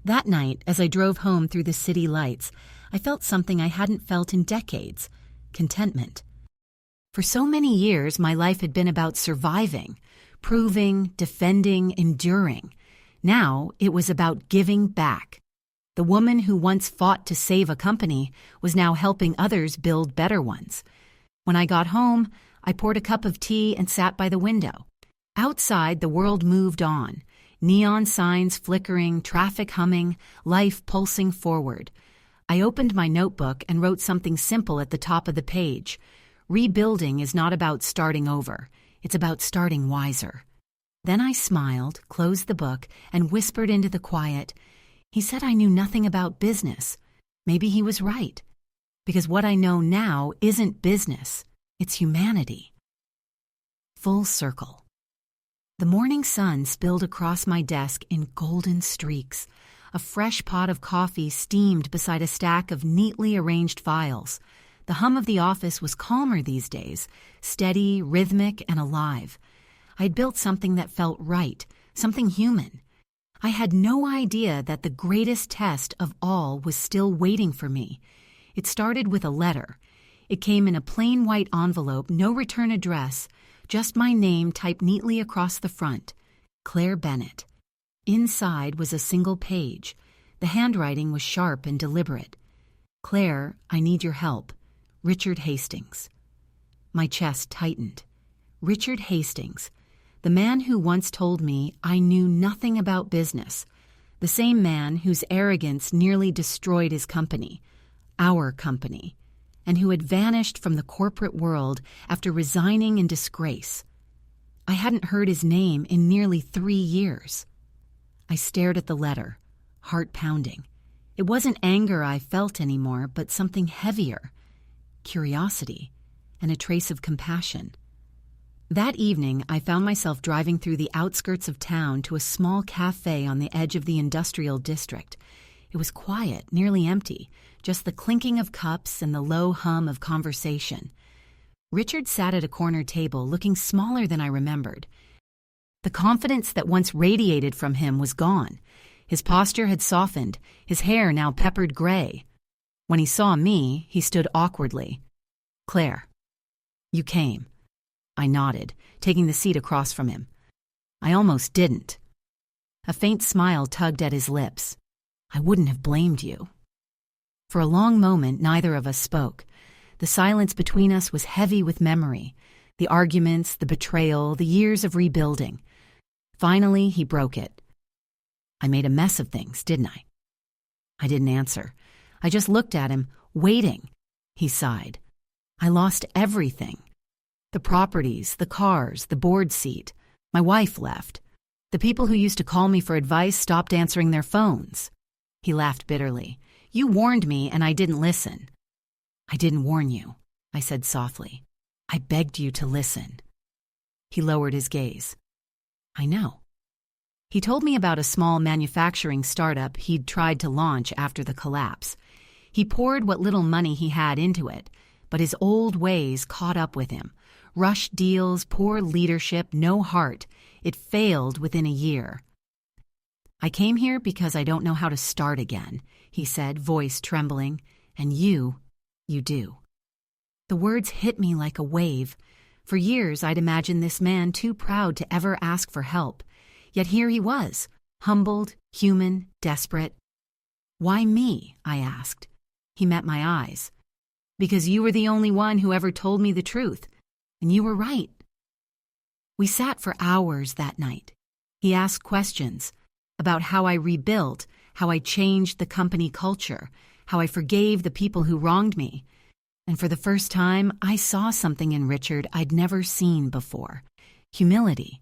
That night, as I drove home through the city lights, I felt something I hadn't felt in decades: contentment. For so many years, my life had been about surviving, proving, defending, enduring. Now, it was about giving back. The woman who once fought to save a company was now helping others build better ones. When I got home, I poured a cup of tea and sat by the window. Outside, the world moved on. Neon signs flickering, traffic humming, life pulsing forward. I opened my notebook and wrote something simple at the top of the page. Rebuilding is not about starting over. It's about starting wiser. Then I smiled, closed the book, and whispered into the quiet, "He said I knew nothing about business. Maybe he was right. Because what I know now isn't business. It's humanity." Full circle. The morning sun spilled across my desk in golden streaks. A fresh pot of coffee steamed beside a stack of neatly arranged files. The hum of the office was calmer these days, steady, rhythmic, and alive. I'd built something that felt right, something human. I had no idea that the greatest test of all was still waiting for me. It started with a letter. It came in a plain white envelope, no return address, just my name typed neatly across the front, Claire Bennett. Inside was a single page. The handwriting was sharp and deliberate. "Claire, I need your help. Richard Hastings." My chest tightened. Richard Hastings, the man who once told me I knew nothing about business, the same man whose arrogance nearly destroyed his company, our company, and who had vanished from the corporate world after resigning in disgrace. I hadn't heard his name in nearly 3 years. I stared at the letter, heart pounding. It wasn't anger I felt anymore, but something heavier, curiosity, and a trace of compassion. That evening, I found myself driving through the outskirts of town to a small cafe on the edge of the industrial district. It was quiet, nearly empty, just the clinking of cups and the low hum of conversation. Richard sat at a corner table, looking smaller than I remembered. The confidence that once radiated from him was gone. His posture had softened, his hair now peppered gray. When he saw me, he stood awkwardly. "Claire, you came." I nodded, taking the seat across from him. "I almost didn't." A faint smile tugged at his lips. "I wouldn't have blamed you." For a long moment, neither of us spoke. The silence between us was heavy with memory, the arguments, the betrayal, the years of rebuilding. Finally, he broke it. "I made a mess of things, didn't I?" I didn't answer. I just looked at him, waiting. He sighed. "I lost everything. The properties, the cars, the board seat. My wife left. The people who used to call me for advice stopped answering their phones." He laughed bitterly. "You warned me and I didn't listen." "I didn't warn you," I said softly. "I begged you to listen." He lowered his gaze. "I know." He told me about a small manufacturing startup he'd tried to launch after the collapse. He poured what little money he had into it, but his old ways caught up with him. Rushed deals, poor leadership, no heart. It failed within a year. "I came here because I don't know how to start again," he said, voice trembling. "And you do." The words hit me like a wave. For years I'd imagined this man too proud to ever ask for help. Yet here he was, humbled, human, desperate. "Why me?" I asked. He met my eyes. "Because you were the only one who ever told me the truth. And you were right." We sat for hours that night. He asked questions about how I rebuilt, how I changed the company culture, how I forgave the people who wronged me. And for the first time, I saw something in Richard I'd never seen before. Humility.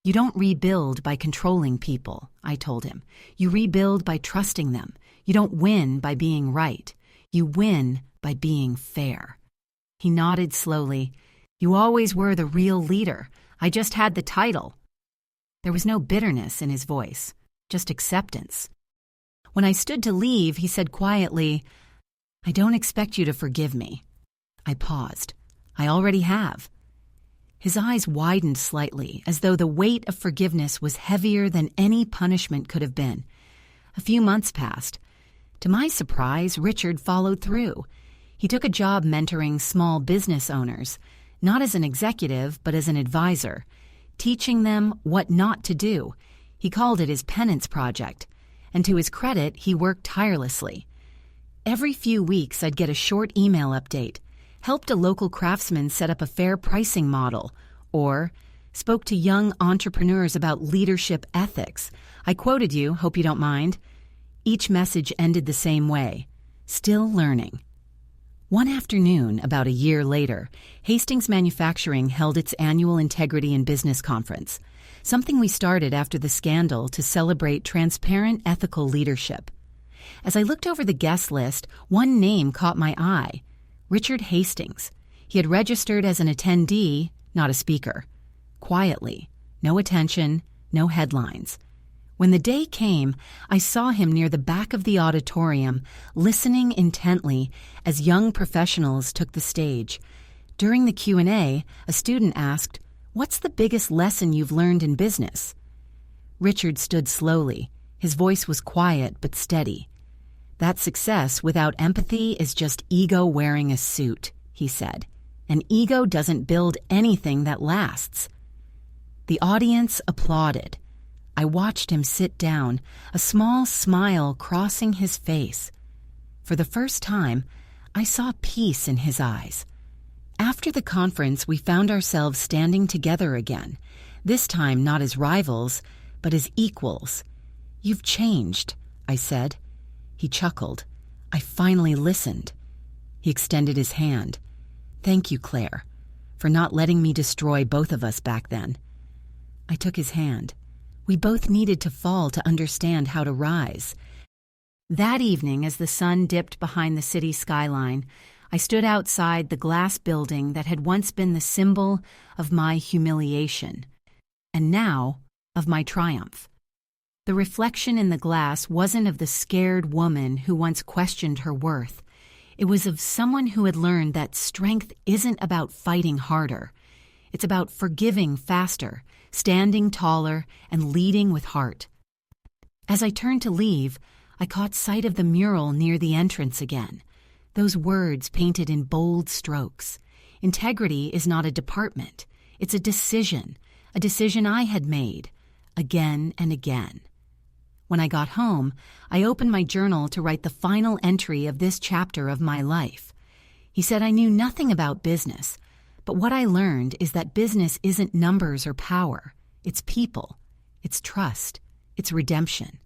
"You don't rebuild by controlling people," I told him. "You rebuild by trusting them. You don't win by being right. You win by being fair." He nodded slowly. "You always were the real leader. I just had the title." There was no bitterness in his voice, just acceptance. When I stood to leave, he said quietly, "I don't expect you to forgive me." I paused. "I already have." His eyes widened slightly, as though the weight of forgiveness was heavier than any punishment could have been. A few months passed. To my surprise, Richard followed through. He took a job mentoring small business owners, not as an executive, but as an advisor, teaching them what not to do. He called it his penance project, and to his credit, he worked tirelessly. Every few weeks, I'd get a short email update, helped a local craftsman set up a fair pricing model, or spoke to young entrepreneurs about leadership ethics. I quoted you, hope you don't mind. Each message ended the same way: still learning. One afternoon, about a year later, Hastings Manufacturing held its annual Integrity in Business Conference, something we started after the scandal to celebrate transparent, ethical leadership. As I looked over the guest list, one name caught my eye: Richard Hastings. He had registered as an attendee, not a speaker. Quietly, no attention, no headlines. When the day came, I saw him near the back of the auditorium, listening intently as young professionals took the stage. During the Q&A, a student asked, "What's the biggest lesson you've learned in business?" Richard stood slowly. His voice was quiet but steady. "That success without empathy is just ego wearing a suit," he said. "And ego doesn't build anything that lasts." The audience applauded. I watched him sit down, a small smile crossing his face. For the first time, I saw peace in his eyes. After the conference, we found ourselves standing together again, this time not as rivals, but as equals. "You've changed," I said. He chuckled. "I finally listened." He extended his hand. "Thank you, Claire, for not letting me destroy both of us back then." I took his hand. We both needed to fall to understand how to rise. That evening, as the sun dipped behind the city skyline, I stood outside the glass building that had once been the symbol of my humiliation, and now of my triumph. The reflection in the glass wasn't of the scared woman who once questioned her worth. It was of someone who had learned that strength isn't about fighting harder. It's about forgiving faster, standing taller, and leading with heart. As I turned to leave, I caught sight of the mural near the entrance again. Those words painted in bold strokes. Integrity is not a department. It's a decision I had made, again and again. When I got home, I opened my journal to write the final entry of this chapter of my life. He said I knew nothing about business, but what I learned is that business isn't numbers or power. It's people. It's trust. It's redemption.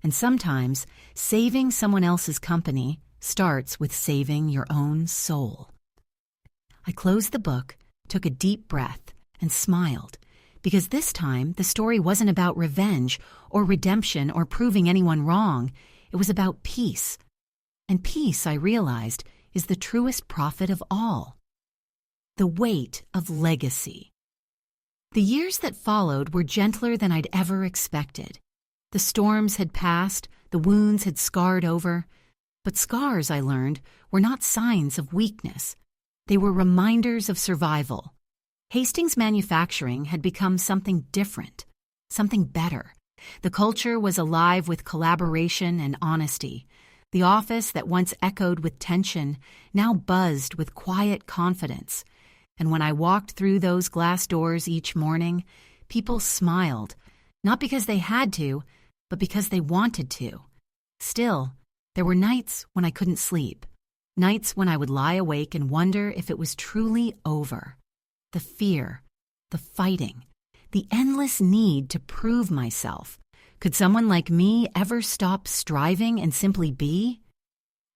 And sometimes, saving someone else's company starts with saving your own soul. I closed the book, took a deep breath, and smiled, because this time the story wasn't about revenge or redemption or proving anyone wrong. It was about peace. And peace, I realized, is the truest profit of all. The weight of legacy. The years that followed were gentler than I'd ever expected. The storms had passed, the wounds had scarred over, but scars, I learned, were not signs of weakness. They were reminders of survival. Hastings Manufacturing had become something different, something better. The culture was alive with collaboration and honesty. The office that once echoed with tension now buzzed with quiet confidence. And when I walked through those glass doors each morning, people smiled, not because they had to, but because they wanted to. Still, there were nights when I couldn't sleep, nights when I would lie awake and wonder if it was truly over. The fear, the fighting, the endless need to prove myself. Could someone like me ever stop striving and simply be?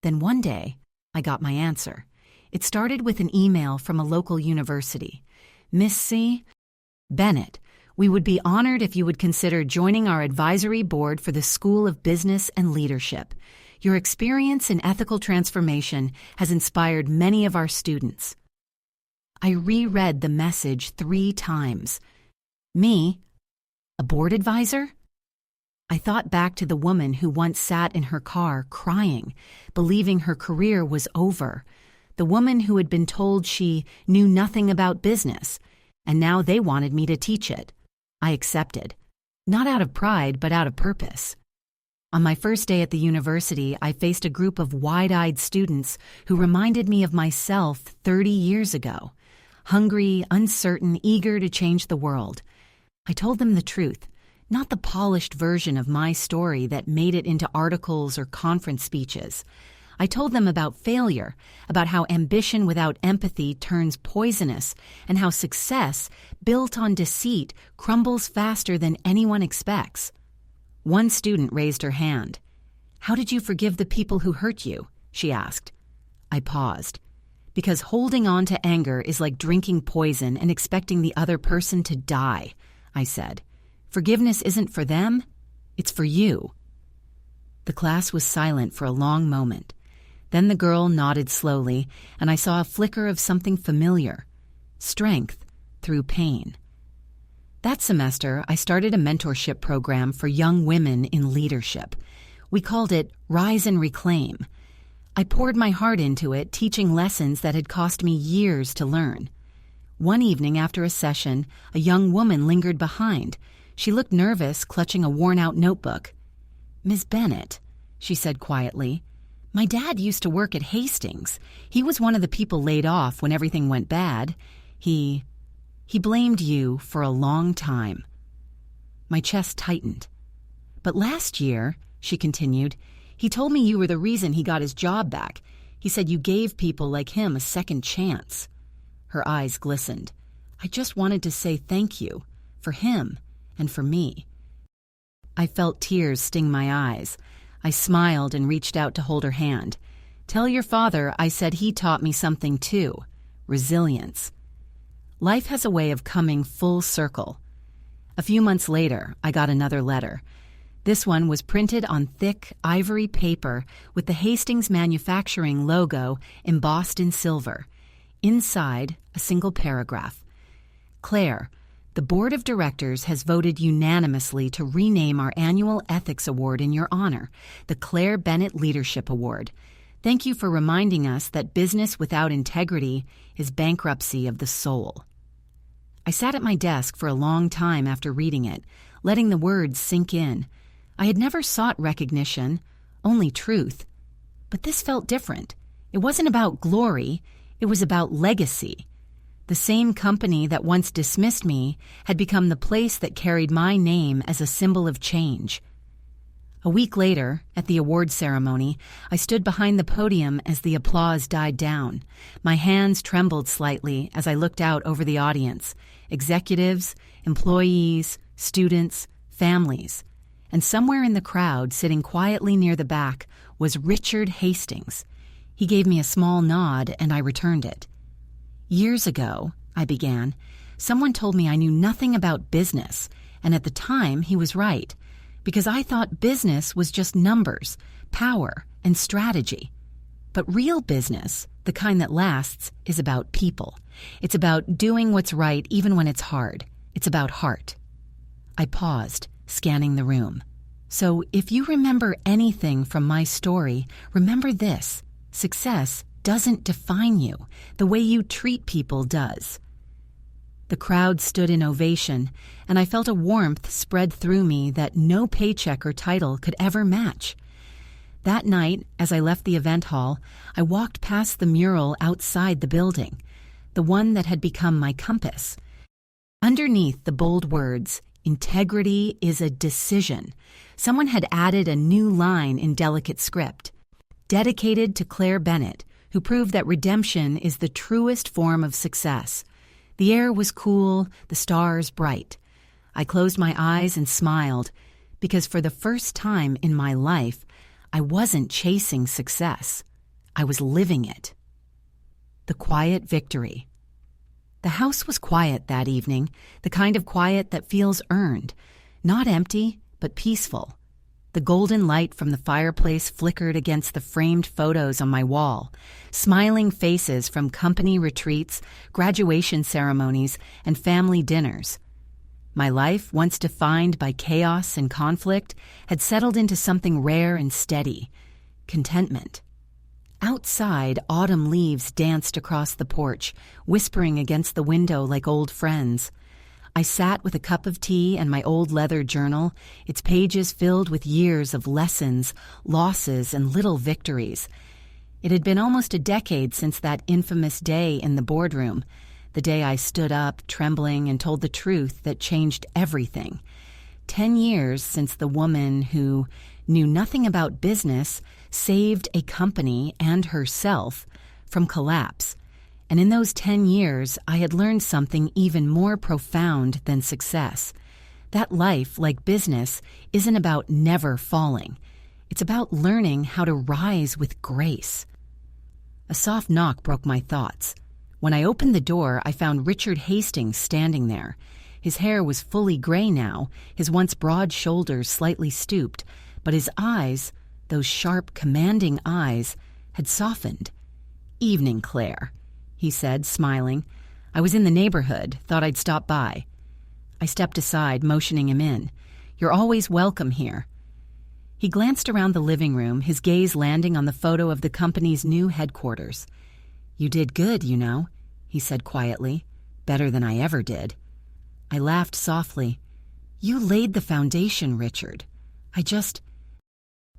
Then one day, I got my answer. It started with an email from a local university. Miss C. Bennett, we would be honored if you would consider joining our advisory board for the School of Business and Leadership. Your experience in ethical transformation has inspired many of our students. I reread the message 3 times. Me? A board advisor? I thought back to the woman who once sat in her car crying, believing her career was over. The woman who had been told she knew nothing about business, and now they wanted me to teach it. I accepted, not out of pride, but out of purpose. On my first day at the university, I faced a group of wide-eyed students who reminded me of myself 30 years ago. Hungry, uncertain, eager to change the world. I told them the truth, not the polished version of my story that made it into articles or conference speeches. I told them about failure, about how ambition without empathy turns poisonous, and how success, built on deceit, crumbles faster than anyone expects. One student raised her hand. "How did you forgive the people who hurt you?" she asked. I paused. Because holding on to anger is like drinking poison and expecting the other person to die, I said. Forgiveness isn't for them, it's for you. The class was silent for a long moment. Then the girl nodded slowly, and I saw a flicker of something familiar. Strength through pain. That semester, I started a mentorship program for young women in leadership. We called it Rise and Reclaim. I poured my heart into it, teaching lessons that had cost me years to learn. One evening after a session, a young woman lingered behind. She looked nervous, clutching a worn-out notebook. "Ms. Bennett," she said quietly, "my dad used to work at Hastings. He was one of the people laid off when everything went bad. He blamed you for a long time." My chest tightened. "But last year," she continued, "he told me you were the reason he got his job back. He said you gave people like him a second chance." Her eyes glistened. "I just wanted to say thank you, for him and for me." I felt tears sting my eyes. I smiled and reached out to hold her hand. "Tell your father I said he taught me something too. Resilience." Life has a way of coming full circle. A few months later, I got another letter. This one was printed on thick ivory paper with the Hastings Manufacturing logo embossed in silver. Inside, a single paragraph. Claire, the Board of Directors has voted unanimously to rename our annual Ethics Award in your honor, the Claire Bennett Leadership Award. Thank you for reminding us that business without integrity is bankruptcy of the soul. I sat at my desk for a long time after reading it, letting the words sink in. I had never sought recognition, only truth. But this felt different. It wasn't about glory, it was about legacy. The same company that once dismissed me had become the place that carried my name as a symbol of change. A week later, at the award ceremony, I stood behind the podium as the applause died down. My hands trembled slightly as I looked out over the audience. Executives, employees, students, families. And somewhere in the crowd, sitting quietly near the back, was Richard Hastings. He gave me a small nod, and I returned it. Years ago, I began, someone told me I knew nothing about business, and at the time he was right, because I thought business was just numbers, power, and strategy. But real business, the kind that lasts, is about people. It's about doing what's right even when it's hard. It's about heart. I paused, scanning the room. So if you remember anything from my story, remember this. Success doesn't define you. The way you treat people does. The crowd stood in ovation, and I felt a warmth spread through me that no paycheck or title could ever match. That night, as I left the event hall, I walked past the mural outside the building, the one that had become my compass. Underneath the bold words, "Integrity is a decision," someone had added a new line in delicate script. Dedicated to Claire Bennett, who proved that redemption is the truest form of success. The air was cool, the stars bright. I closed my eyes and smiled, because for the first time in my life, I wasn't chasing success. I was living it. The quiet victory. The house was quiet that evening, the kind of quiet that feels earned, not empty, but peaceful. The golden light from the fireplace flickered against the framed photos on my wall, smiling faces from company retreats, graduation ceremonies, and family dinners. My life, once defined by chaos and conflict, had settled into something rare and steady, contentment. Outside, autumn leaves danced across the porch, whispering against the window like old friends. I sat with a cup of tea and my old leather journal, its pages filled with years of lessons, losses, and little victories. It had been almost a decade since that infamous day in the boardroom, the day I stood up, trembling, and told the truth that changed everything. 10 years since the woman who knew nothing about business saved a company and herself from collapse. And in those 10 years, I had learned something even more profound than success. That life, like business, isn't about never falling. It's about learning how to rise with grace. A soft knock broke my thoughts. When I opened the door, I found Richard Hastings standing there. His hair was fully gray now, his once broad shoulders slightly stooped, but his eyes, those sharp, commanding eyes, had softened. "Evening, Claire," he said, smiling. "I was in the neighborhood, thought I'd stop by." I stepped aside, motioning him in. "You're always welcome here." He glanced around the living room, his gaze landing on the photo of the company's new headquarters. "You did good, you know," he said quietly. "Better than I ever did." I laughed softly. "You laid the foundation, Richard. I just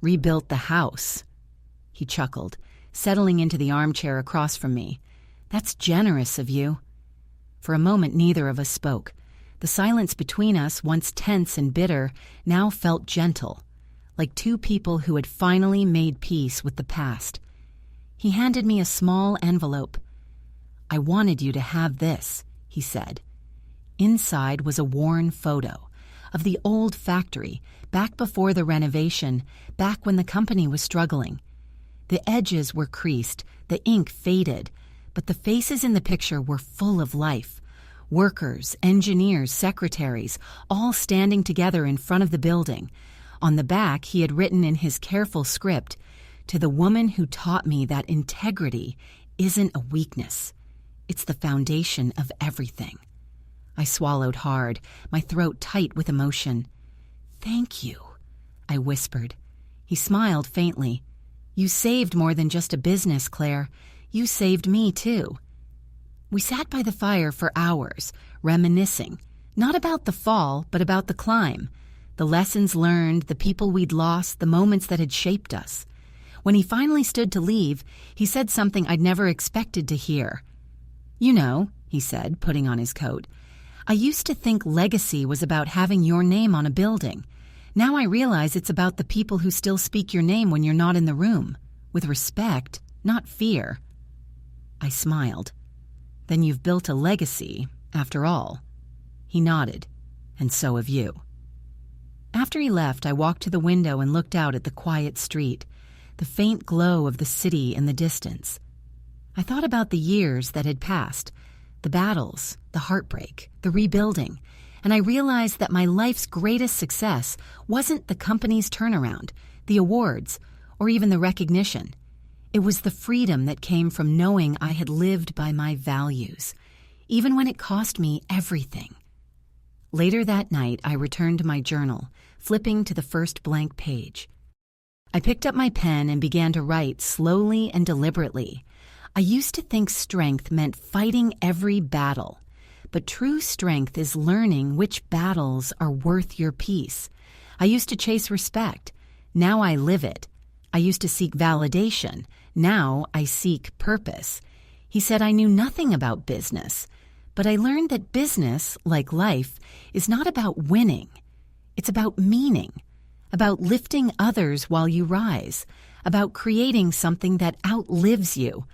rebuilt the house." He chuckled, settling into the armchair across from me. "That's generous of you." For a moment, neither of us spoke. The silence between us, once tense and bitter, now felt gentle, like two people who had finally made peace with the past. He handed me a small envelope. "I wanted you to have this," he said. Inside was a worn photo of the old factory, back before the renovation, back when the company was struggling. The edges were creased, the ink faded, but the faces in the picture were full of life. Workers, engineers, secretaries, all standing together in front of the building. On the back, he had written in his careful script, "To the woman who taught me that integrity isn't a weakness. It's the foundation of everything." I swallowed hard, my throat tight with emotion. "Thank you," I whispered. He smiled faintly. "You saved more than just a business, Claire. You saved me, too." We sat by the fire for hours, reminiscing, not about the fall, but about the climb, the lessons learned, the people we'd lost, the moments that had shaped us. When he finally stood to leave, he said something I'd never expected to hear. "You know," he said, putting on his coat, "I used to think legacy was about having your name on a building. Now I realize it's about the people who still speak your name when you're not in the room, with respect, not fear." I smiled. "Then you've built a legacy, after all." He nodded. "And so have you." After he left, I walked to the window and looked out at the quiet street, the faint glow of the city in the distance. I thought about the years that had passed, the battles, the heartbreak, the rebuilding, and I realized that my life's greatest success wasn't the company's turnaround, the awards, or even the recognition. It was the freedom that came from knowing I had lived by my values, even when it cost me everything. Later that night, I returned to my journal, flipping to the first blank page. I picked up my pen and began to write slowly and deliberately. I used to think strength meant fighting every battle, but true strength is learning which battles are worth your peace. I used to chase respect. Now I live it. I used to seek validation. Now I seek purpose. He said I knew nothing about business, but I learned that business, like life, is not about winning. It's about meaning, about lifting others while you rise, about creating something that outlives you.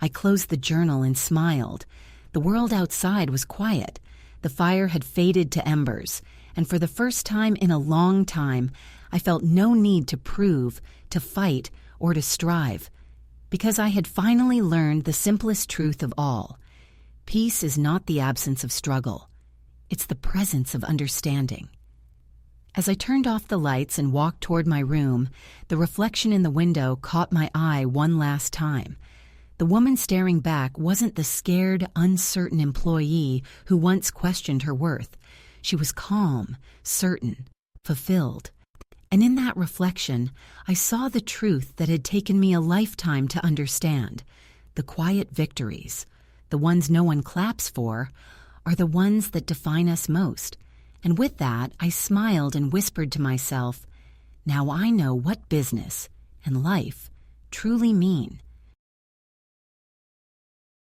I closed the journal and smiled. The world outside was quiet. The fire had faded to embers, and for the first time in a long time, I felt no need to prove, to fight, or to strive, because I had finally learned the simplest truth of all. Peace is not the absence of struggle. It's the presence of understanding. As I turned off the lights and walked toward my room, the reflection in the window caught my eye one last time. The woman staring back wasn't the scared, uncertain employee who once questioned her worth. She was calm, certain, fulfilled. And in that reflection, I saw the truth that had taken me a lifetime to understand. The quiet victories, the ones no one claps for, are the ones that define us most. And with that, I smiled and whispered to myself, "Now I know what business and life truly mean."